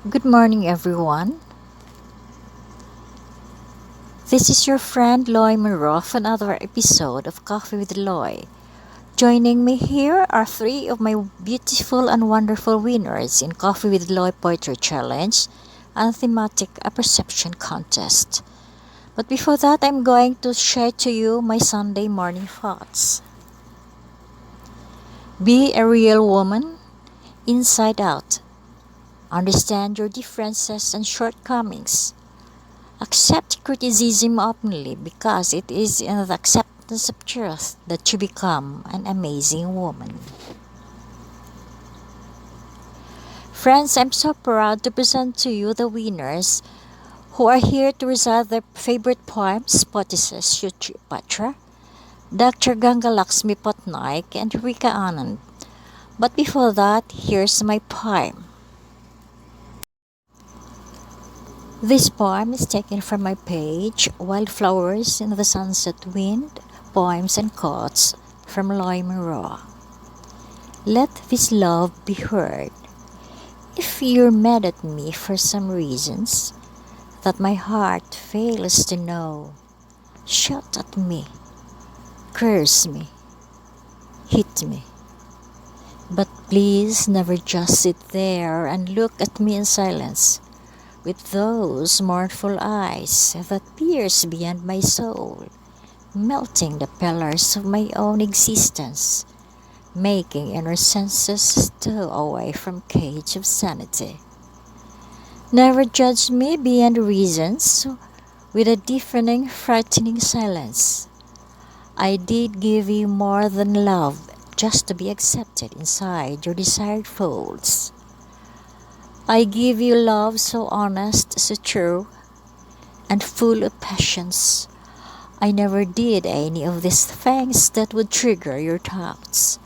Good morning, everyone. This is your friend Loy Monroe for another episode of Coffee with Loy. Joining me here are three of my beautiful and wonderful winners in Coffee with Loy Poetry Challenge and Thematic Perception Contest. But before that, I'm going to share to you my Sunday morning thoughts. Be a real woman, inside out. Understand your differences and shortcomings. Accept criticism openly because it is in the acceptance of truth that you become an amazing woman. Friends, I'm so proud to present to you the winners who are here to recite their favorite poems, Poetesses Shuchi Patra, Dr. Ganga Laxmi Patnaik, and Rika Anand. But before that, here's my poem. This poem is taken from my page, Wildflowers in the Sunset Wind, Poems and Quotes from Loy Monroe. Let this love be heard. If you're mad at me for some reasons that my heart fails to know, shout at me, curse me, hit me. But please never just sit there and look at me in silence with those mournful eyes that pierce beyond my soul, melting the pillars of my own existence, making inner senses stow away from cage of sanity. Never judge me beyond reasons with a deafening, frightening silence. I did give you more than love just to be accepted inside your desired folds. I give you love so honest, so true, and full of passions. I never did any of these things that would trigger your thoughts.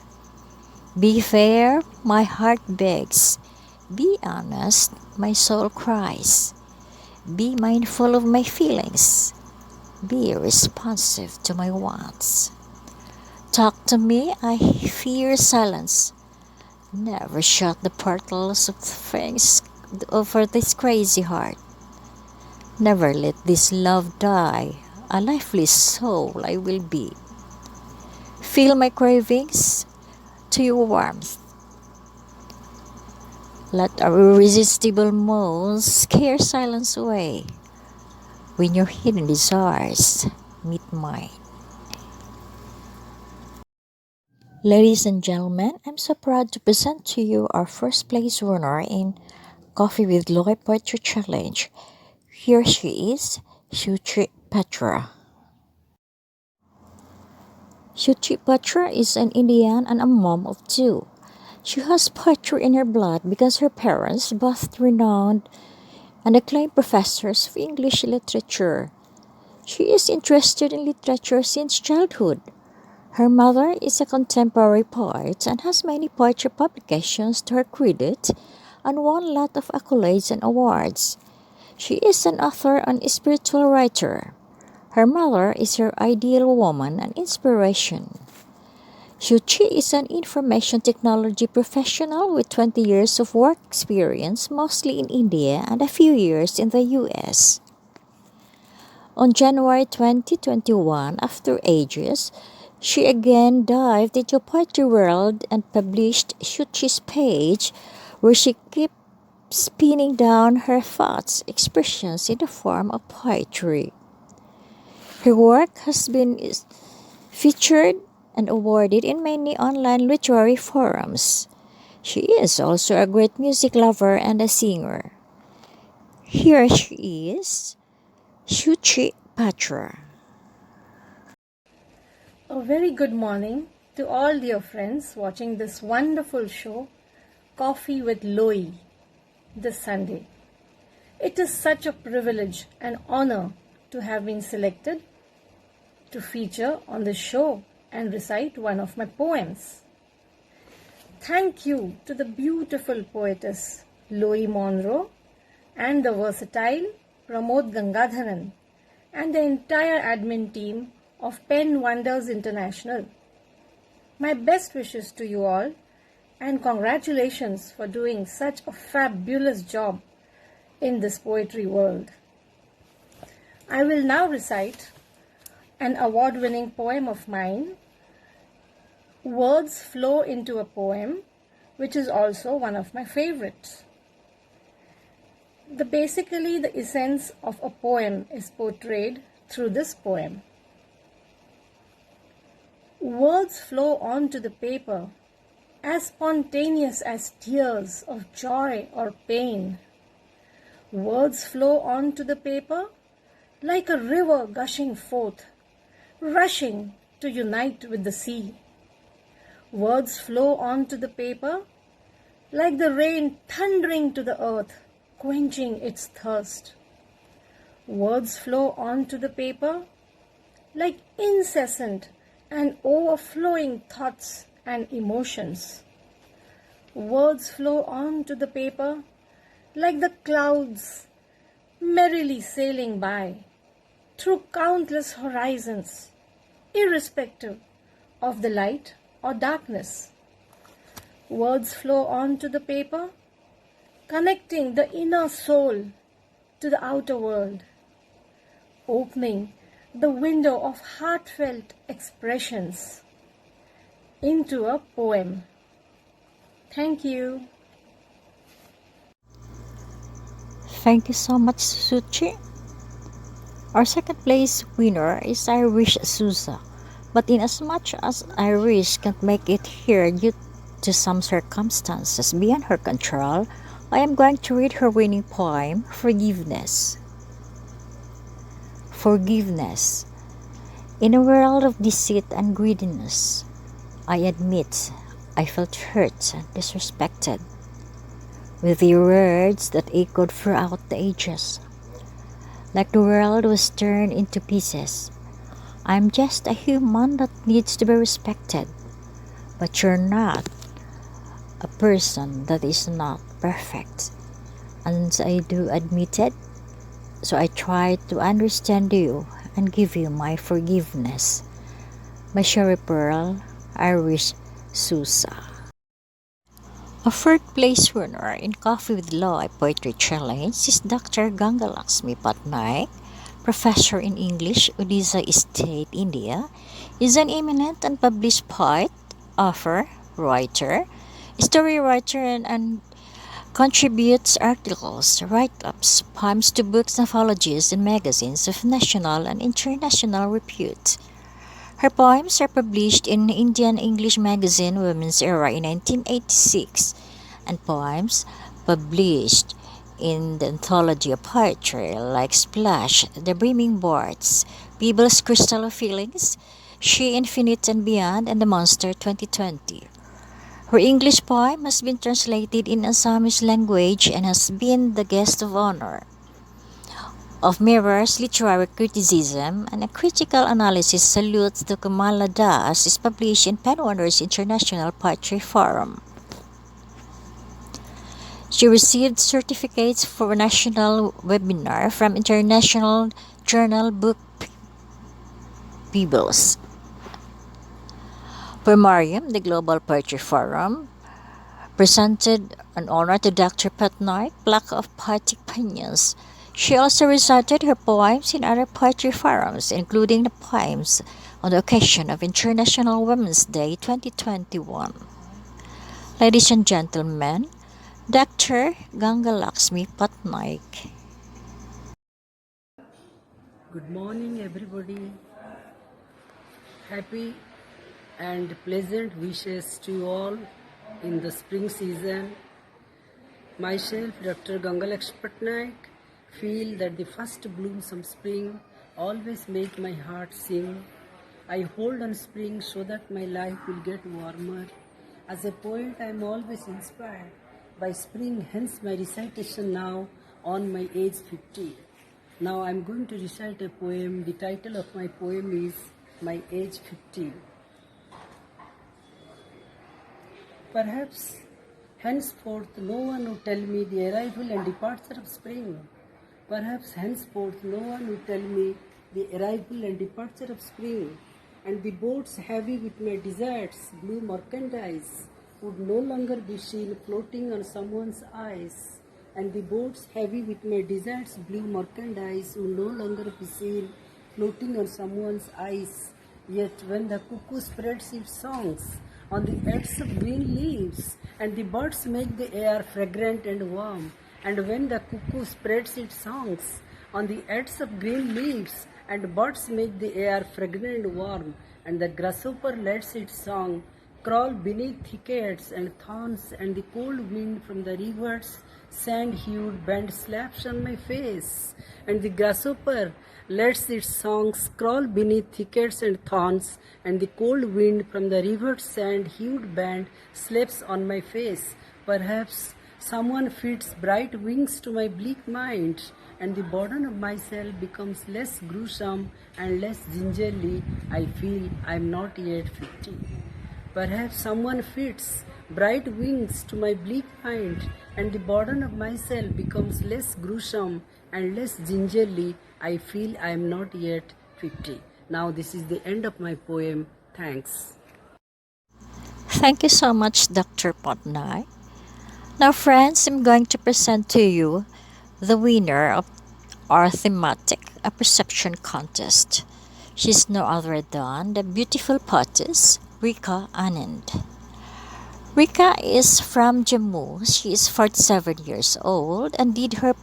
Be fair, my heart begs. Be honest, my soul cries. Be mindful of my feelings. Be responsive to my wants. Talk to me, I fear silence. Never shut the portals of things over this crazy heart. Never let this love die. A lifeless soul I will be. Feel my cravings to your warmth. Let our irresistible moans scare silence away when your hidden desires meet mine. Ladies and gentlemen, I'm so proud to present to you our first place winner in Coffee with Loy Poetry Challenge. Here she is, Shuchi Patra. Shuchi Patra is an Indian and a mom of two. She has poetry in her blood because her parents, both renowned and acclaimed professors of English literature. She is interested in literature since childhood. Her mother is a contemporary poet and has many poetry publications to her credit and won a lot of accolades and awards. She is an author and spiritual writer. Her mother is her ideal woman and inspiration. Shuchi is an information technology professional with 20 years of work experience, mostly in India and a few years in the US. On January 2021, after ages, she again dived into poetry world and published Shuchi's page, where she keeps pinning down her thoughts, expressions in the form of poetry. Her work has been featured and awarded in many online literary forums. She is also a great music lover and a singer. Here she is, Shuchi Patra. A very good morning to all dear friends watching this wonderful show, Coffee with Loy, this Sunday. It is such a privilege and honor to have been selected to feature on the show and recite one of my poems. Thank you to the beautiful poetess Loy Monroe and the versatile Pramod Gangadharan and the entire admin team of Pen Wonders International. My best wishes to you all and congratulations for doing such a fabulous job in this poetry world. I will now recite an award-winning poem of mine. Words flow into a poem, which is also one of my favorites. Basically, the essence of a poem is portrayed through this poem. Words flow onto the paper, as spontaneous as tears of joy or pain. Words flow onto the paper like a river gushing forth, rushing to unite with the sea. Words flow onto the paper like the rain thundering to the earth, quenching its thirst. Words flow onto the paper like incessant and overflowing thoughts and emotions. Words flow onto the paper like the clouds merrily sailing by through countless horizons, irrespective of the light or darkness. Words flow onto the paper, connecting the inner soul to the outer world, opening the window of heartfelt expressions into a poem. Thank you. Thank you so much, Suchi. Our second place winner is Irish Souza, but in as much as Irish can't make it here due to some circumstances beyond her control, I am going to read her winning poem, Forgiveness. Forgiveness. In a world of deceit and greediness, I admit I felt hurt and disrespected. With the words that echoed throughout the ages, like the world was turned into pieces. I'm just a human that needs to be respected, but you're not a person that is not perfect, and I do admit it. So I try to understand you and give you my forgiveness. My Sherry Pearl, Irish Souza. A third place winner in Coffee with Law Poetry Challenge is Dr. Gangalaxmi Patnaik, professor in English, Odisha State, India. Is an eminent and published poet, author, writer, story writer, and contributes articles, write-ups, poems to books, anthologies, and magazines of national and international repute. Her poems are published in Indian English magazine Women's Era in 1986, and poems published in the anthology of poetry like Splash, The Brimming Boards, People's Crystal of Feelings, She Infinite and Beyond, and The Monster 2020. Her English poem has been translated in Assamese language and has been the guest of honor of Mirror's literary criticism, and a critical analysis salutes to Kamala Das is published in Penwonders International Poetry Forum. She received certificates for a national webinar from International Journal Book Peebles. Pomarium, the Global Poetry Forum, presented an honor to Dr. Patnaik, Plaque of Poetic Opinions. She also recited her poems in other poetry forums, including the poems on the occasion of International Women's Day 2021. Ladies and gentlemen, Dr. Gangalaxmi Patnaik. Good morning, everybody. Happy and pleasant wishes to you all in the spring season. Myself, Dr. Gangalaxmi Patnaik, feel that the first blooms of spring always make my heart sing. I hold on spring so that my life will get warmer. As a poet, I am always inspired by spring, hence my recitation now on my age 50. Now I am going to recite a poem. The title of my poem is My Age 50. Perhaps henceforth no one will tell me the arrival and departure of spring. Perhaps henceforth no one will tell me the arrival and departure of spring, and the boats heavy with my desires, blue merchandise, would no longer be seen floating on someone's eyes. and the boats heavy with my desert's blue merchandise will no longer be seen floating on someone's eyes. Yet when the cuckoo spreads its songs on the edges of green leaves, and the birds make the air fragrant and warm, and when the cuckoo spreads its songs on the edges of green leaves, and birds make the air fragrant and warm, and the grasshopper lets its song crawl beneath thickets and thorns, and the cold wind from the river's sand-hued bend slaps on my face, and the grasshopper lets its songs crawl beneath thickets and thorns, and the cold wind from the river's sand-hued band slaps on my face. Perhaps someone fits bright wings to my bleak mind, and the burden of myself becomes less gruesome and less gingerly. I feel I am not yet 50. Perhaps someone fits bright wings to my bleak mind, and the burden of myself becomes less gruesome and less gingerly. I feel I am not yet 50. Now, this is the end of my poem. Thanks. Thank you so much, Dr. Patnaik. Now, friends, I'm going to present to you the winner of our thematic a perception contest. She's no other than the beautiful poetess Rika Anand. Rika is from Jammu. She is 47 years old and did her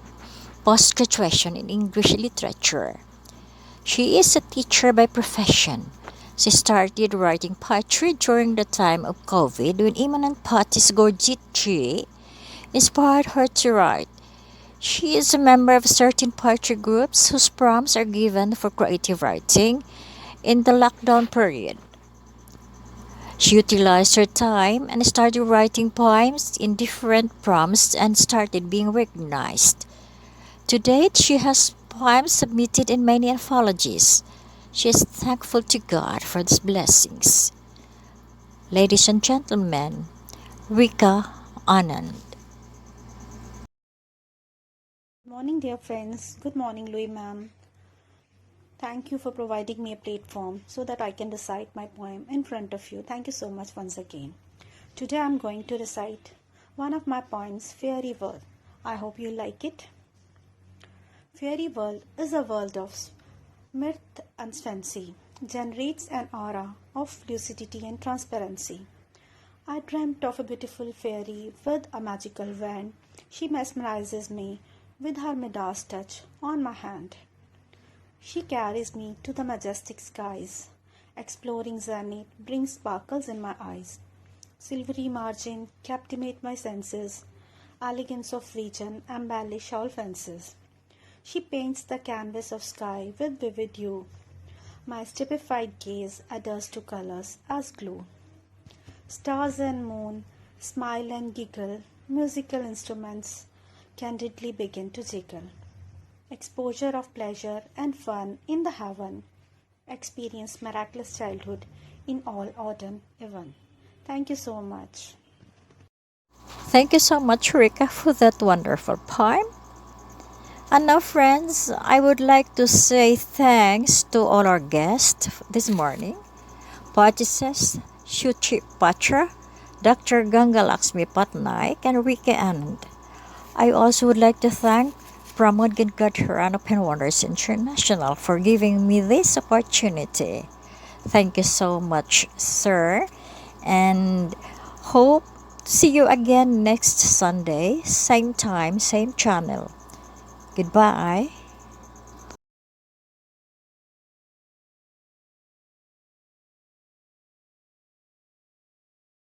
post-graduation in English literature. She is a teacher by profession. She started writing poetry during the time of COVID when eminent poetess Gurjit Ji inspired her to write. She is a member of certain poetry groups whose prompts are given for creative writing in the lockdown period. She utilized her time and started writing poems in different prompts and started being recognized. To date, she has poems submitted in many anthologies. She is thankful to God for these blessings. Ladies and gentlemen, Rika Anand. Good morning, dear friends. Good morning, Louis ma'am. Thank you for providing me a platform so that I can recite my poem in front of you. Thank you so much once again. Today I'm going to recite one of my poems, Fairy World. I hope you like it. Fairy world is a world of myth and fancy, generates an aura of lucidity and transparency. I dreamt of a beautiful fairy with a magical wand. She mesmerizes me with her Midas touch on my hand. She carries me to the majestic skies. Exploring zenith brings sparkles in my eyes. Silvery margin captivate my senses. Elegance of region embellish all fences. She paints the canvas of sky with vivid hue. My stupefied gaze adheres to colors as glue. Stars and moon smile and giggle. Musical instruments candidly begin to jiggle. Exposure of pleasure and fun in the heaven. Experience miraculous childhood in all autumn even. Thank you so much. Thank you so much, Rika, for that wonderful poem. And now, friends, I would like to say thanks to all our guests this morning. Poetesses Shuchi Patra, Dr. Ganga Laxmi Patnaik, and Rika Anand. I also would like to thank Pramod Gadgadharan of Pen Wonders International for giving me this opportunity. Thank you so much, sir, and hope to see you again next Sunday, same time, same channel. Goodbye.